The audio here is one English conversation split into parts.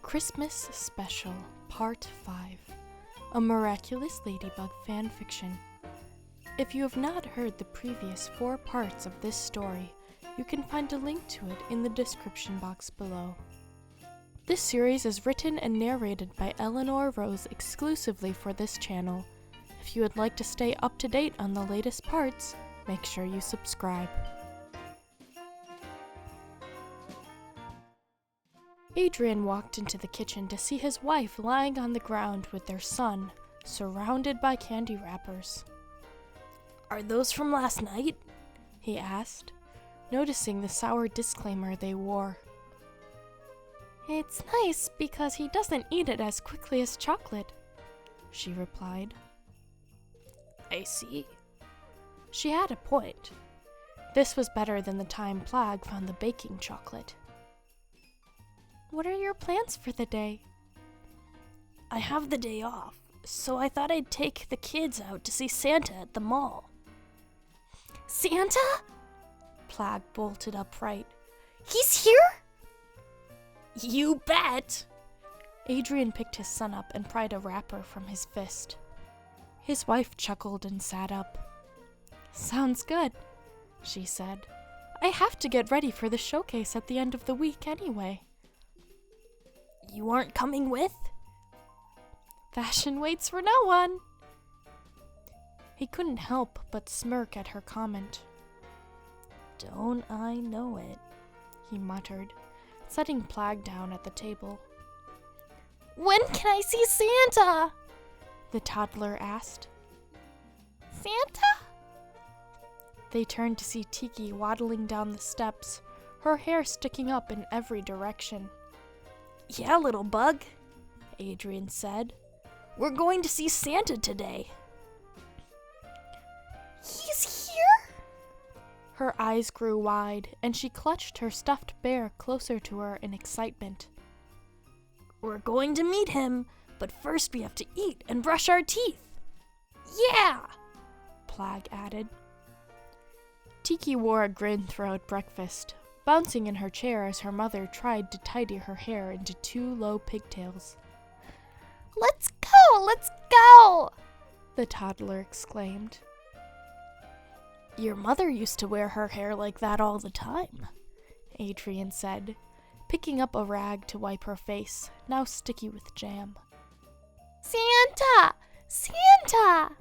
Christmas Special, Part 5, a Miraculous Ladybug Fanfiction. If you have not heard the previous 4 parts of this story, you can find a link to it in the description box below. This series is written and narrated by Eleanor exclusively for this channel. If you would like to stay up to date on the latest parts, make sure you subscribe. Adrien walked into the kitchen to see his wife lying on the ground with their son, surrounded by candy wrappers. "Are those from last night?" he asked, noticing the sour disclaimer they wore. "It's nice because he doesn't eat it as quickly as chocolate," she replied. "I see." She had a point. This was better than the time Plagg found the baking chocolate. "What are your plans for the day?" "I have the day off, so I thought I'd take the kids out to see Santa at the mall." "Santa?" Plagg bolted upright. "He's here?" "You bet!" Adrien picked his son up and pried a wrapper from his fist. His wife chuckled and sat up. "Sounds good," she said. "I have to get ready for the showcase at the end of the week anyway." "You aren't coming with?" "Fashion waits for no one." He couldn't help but smirk at her comment. "Don't I know it," he muttered, setting Plagg down at the table. "When can I see Santa?" the toddler asked. "Santa?" They turned to see Tiki waddling down the steps, her hair sticking up in every direction. "Yeah, little bug," Adrien said. "We're going to see Santa today." "He's here?" Her eyes grew wide, and she clutched her stuffed bear closer to her in excitement. "We're going to meet him, but first we have to eat and brush our teeth." "Yeah!" Plagg added. Tiki wore a grin throughout breakfast, bouncing in her chair as her mother tried to tidy her hair into 2 low pigtails. "Let's go! Let's go!" the toddler exclaimed. "Your mother used to wear her hair like that all the time," Adrien said, picking up a rag to wipe her face, now sticky with jam. "Santa! Santa!"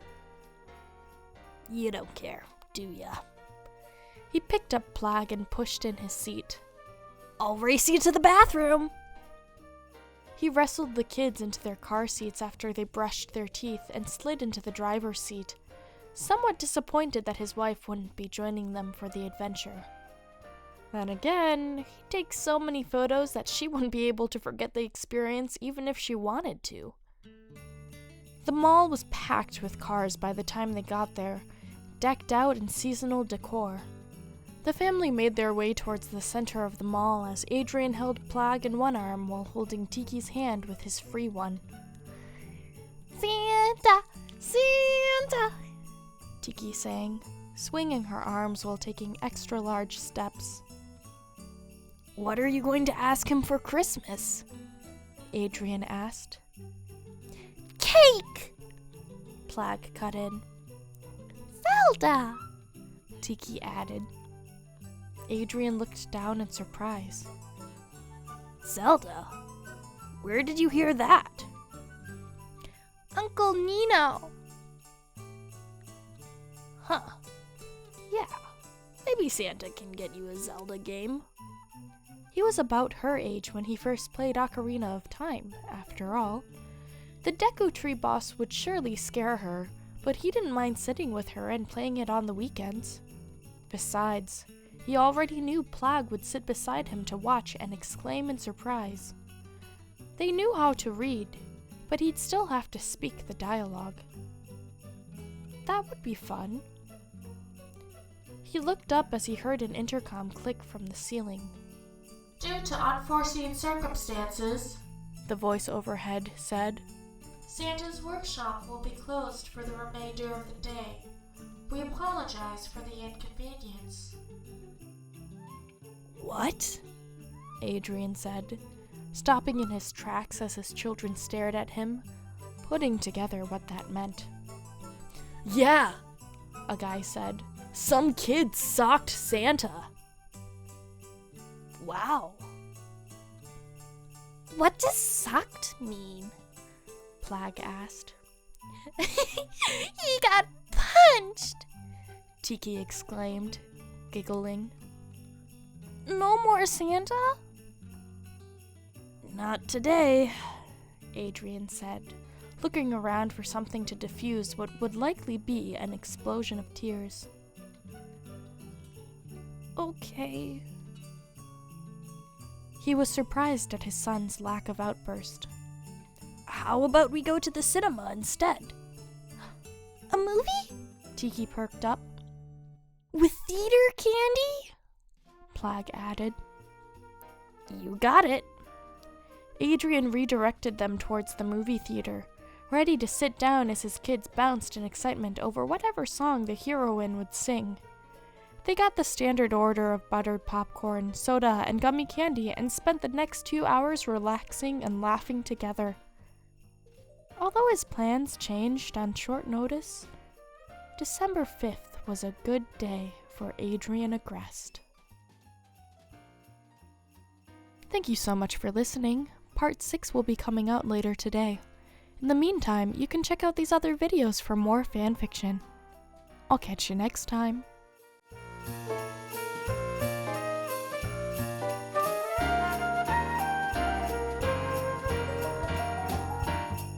"You don't care, do ya?" He picked up Plagg and pushed in his seat. "I'll race you to the bathroom!" He wrestled the kids into their car seats after they brushed their teeth and slid into the driver's seat, somewhat disappointed that his wife wouldn't be joining them for the adventure. Then again, he takes so many photos that she wouldn't be able to forget the experience even if she wanted to. The mall was packed with cars by the time they got there, decked out in seasonal decor. The family made their way towards the center of the mall as Adrien held Plagg in one arm while holding Tiki's hand with his free one. "Santa! Santa!" Tiki sang, swinging her arms while taking extra-large steps. "What are you going to ask him for Christmas?" Adrien asked. "Cake!" Plagg cut in. "Zelda!" Tiki added. Adrien looked down in surprise. "Zelda? Where did you hear that?" "Uncle Nino." "Huh. Yeah, maybe Santa can get you a Zelda game." He was about her age when he first played Ocarina of Time, after all. The Deku Tree boss would surely scare her, but he didn't mind sitting with her and playing it on the weekends. Besides, he already knew Plagg would sit beside him to watch and exclaim in surprise. They knew how to read, but he'd still have to speak the dialogue. That would be fun. He looked up as he heard an intercom click from the ceiling. "Due to unforeseen circumstances," the voice overhead said, "Santa's workshop will be closed for the remainder of the day. We apologize for the inconvenience." "What?" Adrien said, stopping in his tracks as his children stared at him, putting together what that meant. "Yeah," a guy said. "Some kid socked Santa." "Wow." "What does socked mean?" Plag asked. "He got punched!" Tiki exclaimed, giggling. "No more Santa?" "Not today," Adrien said, looking around for something to diffuse what would likely be an explosion of tears. "Okay." He was surprised at his son's lack of outburst. "How about we go to the cinema instead?" "A movie?" Tiki perked up. "With theater candy?" Plag added. "You got it." Adrien redirected them towards the movie theater, ready to sit down as his kids bounced in excitement over whatever song the heroine would sing. They got the standard order of buttered popcorn, soda, and gummy candy and spent the next 2 hours relaxing and laughing together. Although his plans changed on short notice, December 5th was a good day for Adrien Agreste. Thank you so much for listening. Part 6 will be coming out later today. In the meantime, you can check out these other videos for more fanfiction. I'll catch you next time.